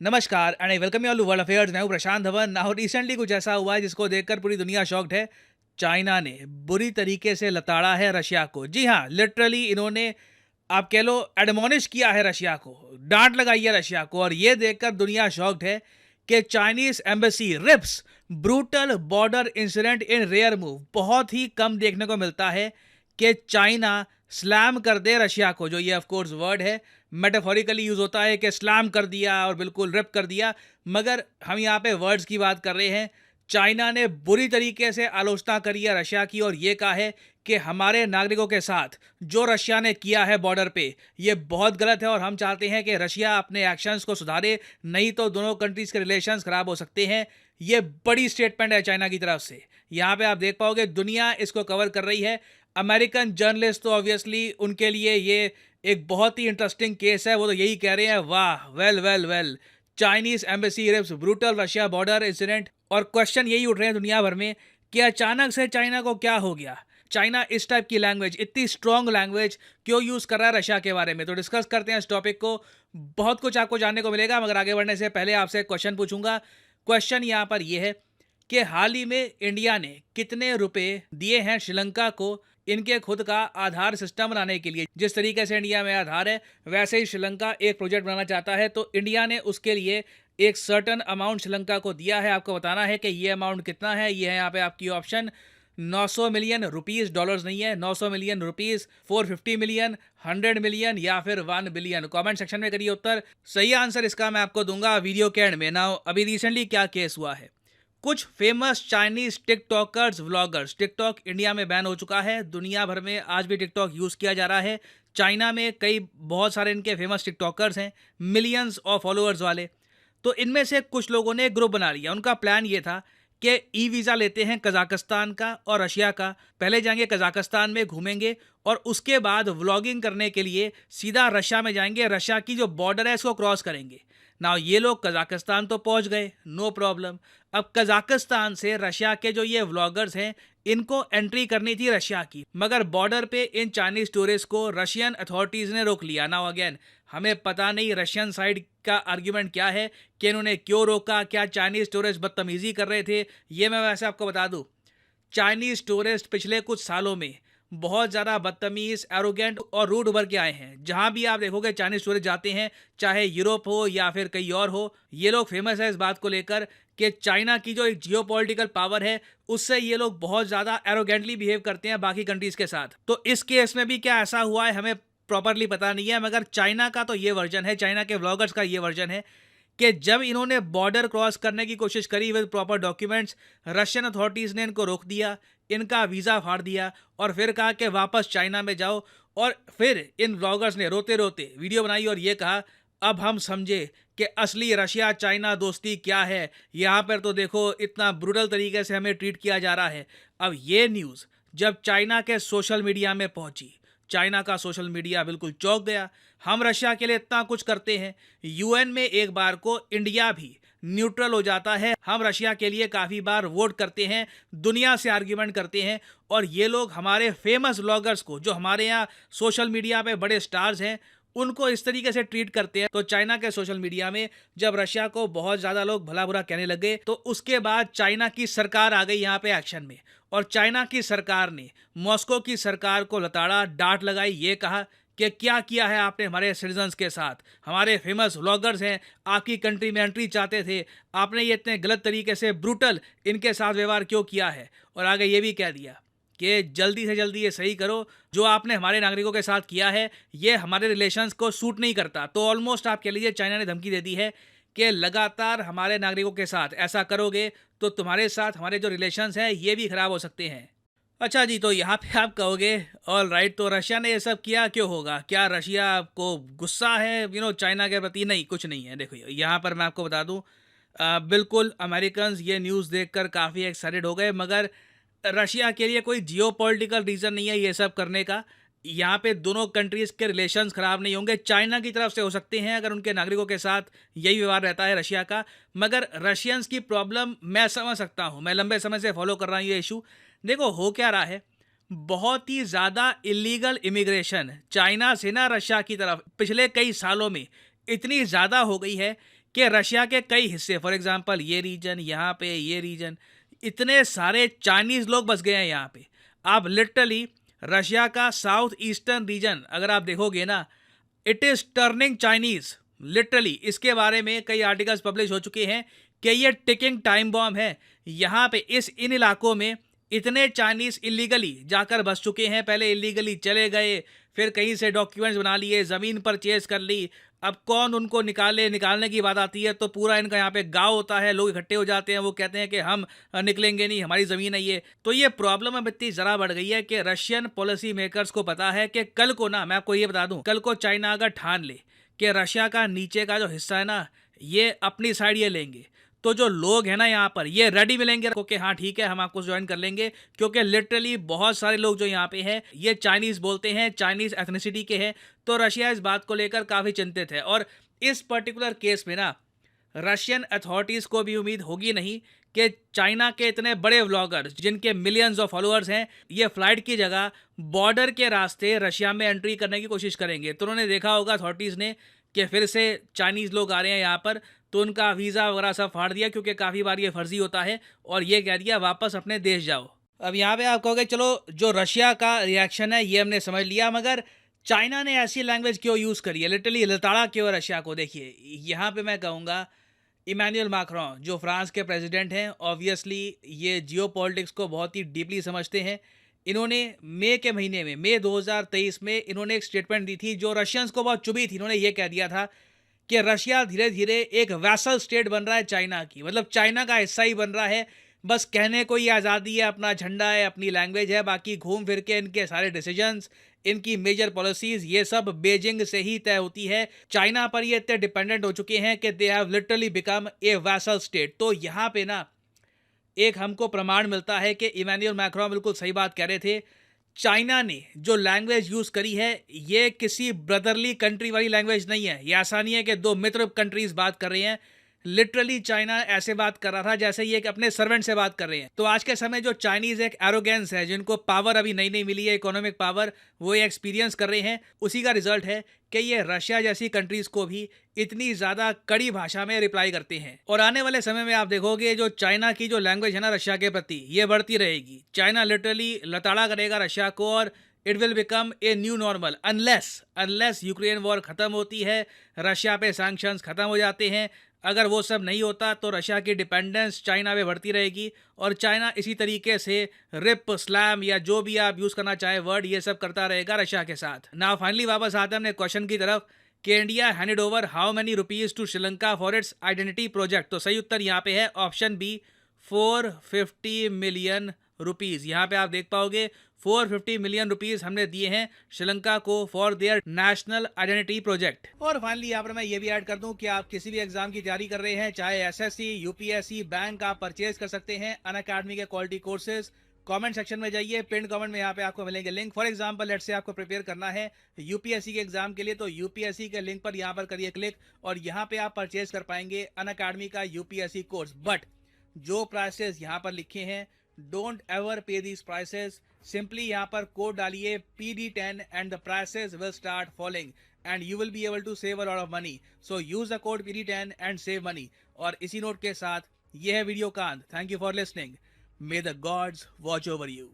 नमस्कार and I welcome you all to world affairs. मैं हूं प्रशांत धवन। नाउ रिसेंटली कुछ ऐसा हुआ है जिसको देखकर पूरी दुनिया शॉक्ड है। चाइना ने बुरी तरीके से लताड़ा है रशिया को। जी हाँ, लिटरली इन्होंने, आप कह लो, एडमोनिश किया है रशिया को, डांट लगाई है रशिया को। और ये देखकर दुनिया शॉक्ड है कि Chinese embassy rips brutal border incident in rare move. बहुत ही कम देखने को मिलता है कि चाइना स्लैम कर दे रशिया को। जो ये ऑफ कोर्स वर्ड है, मेटाफोरिकली यूज होता है कि स्लैम कर दिया और बिल्कुल रिप कर दिया, मगर हम यहाँ पे वर्ड्स की बात कर रहे हैं। चाइना ने बुरी तरीके से आलोचना करी है रशिया की और ये कहा है कि हमारे नागरिकों के साथ जो रशिया ने किया है बॉर्डर पे, ये बहुत गलत है और हम चाहते हैं कि रशिया अपने एक्शंस को सुधारे, नहीं तो दोनों कंट्रीज के रिलेशंस खराब हो सकते हैं। ये बड़ी स्टेटमेंट है चाइना की तरफ से। यहाँ पे आप देख पाओगे दुनिया इसको कवर कर रही है। अमेरिकन जर्नलिस्ट तो ऑब्वियसली उनके लिए ये एक बहुत ही इंटरेस्टिंग केस है। वो तो यही कह रहे हैं, वाह, well well well, Chinese embassy rips brutal Russia border incident. और क्वेश्चन यही उठ रहे हैं दुनिया भर में कि अचानक से चाइना को क्या हो गया। चाइना इस टाइप की लैंग्वेज, इतनी स्ट्रॉन्ग लैंग्वेज क्यों यूज कर रहा है रशिया के बारे में। तो डिस्कस करते हैं इस टॉपिक को। बहुत कुछ आपको जानने को मिलेगा, मगर आगे बढ़ने से पहले आपसे एक क्वेश्चन पूछूंगा। क्वेश्चन यहाँ पर यह है कि हाल ही में इंडिया ने कितने रुपए दिए हैं श्रीलंका को इनके खुद का आधार सिस्टम बनाने के लिए। जिस तरीके से इंडिया में आधार है, वैसे ही श्रीलंका एक प्रोजेक्ट बनाना चाहता है, तो इंडिया ने उसके लिए एक सर्टन अमाउंट श्रीलंका को दिया है। आपको बताना है कि ये अमाउंट कितना है। ये है यहाँ पे आपकी ऑप्शन। 900 मिलियन रुपीस, डॉलर्स नहीं है, 900 मिलियन रुपीस, 450 मिलियन, 100 मिलियन या फिर 1 बिलियन। कमेंट सेक्शन में करिए उत्तर। सही आंसर इसका मैं आपको दूंगा वीडियो के एंड में। ना अभी रिसेंटली क्या केस हुआ है, कुछ famous Chinese TikTokers, vloggers, TikTok India में बैन हो चुका है। दुनिया भर में आज भी टिकटॉक यूज किया जा रहा है। चाइना में कई बहुत सारे इनके फेमस टिकटॉकर्स हैं, मिलियंस ऑफ फॉलोअर्स वाले। तो इनमें से कुछ लोगों ने ग्रुप बना लिया। उनका प्लान ये था कि ई वीज़ा लेते हैं कजाकिस्तान का और रशिया का। पहले जाएंगे कजाकिस्तान में, घूमेंगे और उसके बाद व्लॉगिंग करने के लिए सीधा रशिया में जाएंगे। रशिया की जो बॉर्डर है इसको क्रॉस करेंगे। ना ये लोग कजाकिस्तान तो पहुंच गए, नो प्रॉब्लम। अब कजाकिस्तान से रशिया के जो ये व्लॉगर्स हैं, इनको एंट्री करनी थी रशिया की, मगर बॉर्डर पे इन चाइनीज टूरिस्ट को रशियन अथॉरिटीज ने रोक लिया। नाउ अगेन, हमें पता नहीं रशियन साइड का आर्ग्यूमेंट क्या है कि इन्होंने क्यों रोका, क्या चाइनीज टूरिस्ट बदतमीजी कर रहे थे। ये मैं वैसे आपको बता दूं, चाइनीज टूरिस्ट पिछले कुछ सालों में बहुत ज़्यादा बदतमीज, एरोगेंट और रूड उभर के आए हैं। जहाँ भी आप देखोगे चाइनीज टूरिस्ट जाते हैं, चाहे यूरोप हो या फिर कहीं और हो, ये लोग फेमस है इस बात को लेकर कि चाइना की जो एक जियोपॉलिटिकल पावर है, उससे ये लोग बहुत ज़्यादा एरोगेंटली बिहेव करते हैं बाकी कंट्रीज़ के साथ। तो इस केस में भी क्या ऐसा हुआ है हमें प्रॉपरली पता नहीं है, मगर चाइना का तो ये वर्जन है, चाइना के व्लॉगर्स का ये वर्जन है कि जब इन्होंने बॉर्डर क्रॉस करने की कोशिश करी with proper documents, Russian authorities ने इनको रोक दिया, इनका वीज़ा फाड़ दिया और फिर कहा कि वापस चाइना में जाओ। और फिर इन व्लॉगर्स ने रोते रोते वीडियो बनाई और ये कहा, अब हम समझे कि असली रशिया चाइना दोस्ती क्या है। यहाँ पर तो देखो इतना ब्रूटल तरीके से हमें ट्रीट किया जा रहा है। अब ये न्यूज़ जब चाइना के सोशल मीडिया में पहुंची, चाइना का सोशल मीडिया बिल्कुल चौंक गया। हम रशिया के लिए इतना कुछ करते हैं, यूएन में एक बार को इंडिया भी न्यूट्रल हो जाता है। हम रशिया के लिए काफ़ी बार वोट करते हैं, दुनिया से आर्ग्यूमेंट करते हैं, और ये लोग हमारे फेमस व्लॉगर्स को, जो हमारे यहाँ सोशल मीडिया पे बड़े स्टार्स हैं, उनको इस तरीके से ट्रीट करते हैं। तो चाइना के सोशल मीडिया में जब रशिया को बहुत ज़्यादा लोग भला बुरा कहने लगे, तो उसके बाद चाइना की सरकार आ गई यहाँ पे एक्शन में। और चाइना की सरकार ने मॉस्को की सरकार को लताड़ा, डांट लगाई, ये कहा कि क्या किया है आपने हमारे सिटीजन्स के साथ, हमारे फेमस व्लॉगर्स हैं, आपकी कंट्री में एंट्री चाहते थे, आपने ये इतने गलत तरीके से ब्रूटल इनके साथ व्यवहार क्यों किया है। और आगे ये भी कह दिया कि जल्दी से जल्दी ये सही करो, जो आपने हमारे नागरिकों के साथ किया है ये हमारे रिलेशंस को सूट नहीं करता। तो ऑलमोस्ट आप कह लीजिए चाइना ने धमकी दे दी है कि लगातार हमारे नागरिकों के साथ ऐसा करोगे तो तुम्हारे साथ हमारे जो रिलेशंस हैं ये भी खराब हो सकते हैं। अच्छा जी, तो यहाँ पे आप कहोगे ऑल राइट, तो रशिया ने ये सब किया क्यों होगा, क्या रशिया को गुस्सा है चाइना के प्रति? नहीं, कुछ नहीं है। देखो यहाँ पर मैं आपको बता दूँ, बिल्कुल अमेरिकन ये न्यूज़ देखकर काफ़ी एक्साइटेड हो गए, मगर रशिया के लिए कोई जियोपॉलिटिकल रीज़न नहीं है ये सब करने का। यहाँ पे दोनों कंट्रीज़ के रिलेशंस ख़राब नहीं होंगे। चाइना की तरफ से हो सकते हैं अगर उनके नागरिकों के साथ यही व्यवहार रहता है रशिया का, मगर रशियंस की प्रॉब्लम मैं समझ सकता हूँ। मैं लंबे समय से फॉलो कर रहा हूँ ये इशू। देखो हो क्या रहा है, बहुत ही ज़्यादा इलीगल इमिग्रेशन चाइना से ना रशिया की तरफ पिछले कई सालों में इतनी ज़्यादा हो गई है कि रशिया के कई हिस्से, फॉर एग्जांपल ये रीजन, यहाँ पे ये रीजन, इतने सारे चाइनीज लोग बस गए हैं यहाँ पे। आप लिटरली रशिया का साउथ ईस्टर्न रीजन अगर आप देखोगे ना, it is turning Chinese literally. इसके बारे में कई आर्टिकल्स पब्लिश हो चुके हैं कि ये टिकिंग टाइम बॉम्ब है। यहाँ पे इन इलाकों में इतने चाइनीज इलीगली जाकर बस चुके हैं, पहले इलीगली चले गए, फिर कहीं से डॉक्यूमेंट्स बना लिए, ज़मीन परचेज कर ली। अब कौन उनको निकालने की बात आती है तो पूरा इनका यहाँ पे गांव होता है, लोग इकट्ठे हो जाते हैं, वो कहते हैं कि हम निकलेंगे नहीं, हमारी ज़मीन है ये। तो ये प्रॉब्लम अब इतनी ज़रा बढ़ गई है कि रशियन पॉलिसी मेकर्स को पता है कि कल को ना, मैं आपको ये बता दूं, कल को चाइना अगर ठान ले कि रशिया का नीचे का जो हिस्सा है ना, ये अपनी साइड ये लेंगे, तो जो लोग हैं ना यहाँ पर ये रेडी मिलेंगे कि हाँ ठीक है हम आपको ज्वाइन कर लेंगे, क्योंकि लिटरली बहुत सारे लोग जो यहाँ पे हैं ये चाइनीज बोलते हैं, चाइनीज एथनिसिटी के हैं। तो रशिया इस बात को लेकर काफ़ी चिंतित है। और इस पर्टिकुलर केस में ना रशियन अथॉरिटीज़ को भी उम्मीद होगी नहीं कि चाइना के इतने बड़े व्लॉगर्स जिनके मिलियंस ऑफ फॉलोअर्स हैं, ये फ्लाइट की जगह बॉर्डर के रास्ते रशिया में एंट्री करने की कोशिश करेंगे। तो उन्होंने देखा होगा अथॉरिटीज़ ने कि फिर से चाइनीज़ लोग आ रहे हैं यहाँ पर, तो उनका वीज़ा वगैरह सब फाड़ दिया, क्योंकि काफ़ी बार ये फर्जी होता है, और ये कह दिया वापस अपने देश जाओ। अब यहाँ पे आप कहोगे चलो जो रशिया का रिएक्शन है ये हमने समझ लिया, मगर चाइना ने ऐसी लैंग्वेज क्यों यूज़ करी है, लिटरली लताड़ा क्यों रशिया को। देखिए यहाँ पे मैं कहूँगा इमैनुअल मैक्रोन जो फ्रांस के प्रेसिडेंट हैं, ऑब्वियसली ये जियोपॉलिटिक्स को बहुत ही डीपली समझते हैं। इन्होंने मई के महीने में, मई 2023 में इन्होंने एक स्टेटमेंट दी थी जो रशियंस को बहुत चुभी थी। इन्होंने ये कह दिया था कि रशिया धीरे धीरे एक वैसल स्टेट बन रहा है चाइना की, मतलब चाइना का हिस्सा ही बन रहा है। बस कहने को ही आज़ादी है, अपना झंडा है, अपनी लैंग्वेज है, बाकी घूम फिर के इनके सारे डिसीजंस, इनकी मेजर पॉलिसीज़ ये सब बेजिंग से ही तय होती है। चाइना पर ये इतने डिपेंडेंट हो चुके हैं कि they have literally become a vessel state. तो यहाँ पे ना एक हमको प्रमाण मिलता है कि इमैनुअल मैक्रोन बिल्कुल सही बात कह रहे थे। चाइना ने जो लैंग्वेज यूज़ करी है ये किसी ब्रदरली कंट्री वाली लैंग्वेज नहीं है। ये ऐसा नहीं है कि दो मित्र कंट्रीज बात कर रही हैं, लिटरली चाइना ऐसे बात कर रहा था जैसे ये एक अपने सर्वेंट से बात कर रहे हैं। तो आज के समय जो चाइनीज एक एरोगेंस है, जिनको पावर अभी नई नई मिली है, इकोनॉमिक पावर, वो ये एक्सपीरियंस कर रहे हैं, उसी का रिजल्ट है कि ये रशिया जैसी कंट्रीज को भी इतनी ज़्यादा कड़ी भाषा में रिप्लाई करते हैं। और आने वाले समय में आप देखोगे जो चाइना की जो लैंग्वेज है ना रशिया के प्रति, ये बढ़ती रहेगी। चाइना लिटरली लताड़ा करेगा रशिया को, और it will become a new normal unless Ukraine war ख़त्म होती है, रशिया पे सैंक्शंस ख़त्म हो जाते हैं। अगर वो सब नहीं होता तो रशिया की डिपेंडेंस चाइना पे बढ़ती रहेगी, और चाइना इसी तरीके से रिप, स्लैम या जो भी आप यूज़ करना चाहे वर्ड, ये सब करता रहेगा रशिया के साथ। नाउ फाइनली वापस आते हैं अपने क्वेश्चन की तरफ कि India handed over how many rupees to Sri Lanka for its identity project. तो सही उत्तर यहाँ पे है ऑप्शन बी, 450 मिलियन रुपीज़। यहाँ पे आप देख पाओगे 450 मिलियन रुपीस हमने दिए हैं श्रीलंका को for their national identity project. और फाइनली यहाँ पर मैं ये भी ऐड कर दूं कि आप किसी भी एग्जाम की तैयारी कर रहे हैं, चाहे एसएससी, यूपीएससी, बैंक, आप परचेज कर सकते हैं अनअकैडमी के क्वालिटी कोर्सेज। कमेंट सेक्शन में जाइए, पिन कमेंट में यहाँ पे आपको मिलेंगे link. For example let's say आपको प्रिपेयर करना है यूपीएससी के एग्जाम के लिए, तो यूपीएससी के लिंक पर यहाँ पर करिए क्लिक, और यहाँ पे आप परचेज कर पाएंगे अनअकैडमी का यूपीएससी कोर्स। बट जो प्राइसेस यहाँ पर लिखे हैं, don't ever pay these prices. Simply यहाँ पर कोड डालिए PD10 and the prices will start following and you will be able to save a lot of money. So use the code PD10 and save money. और इसी note के साथ ये है video का अंत। Thank you for listening. May the gods watch over you.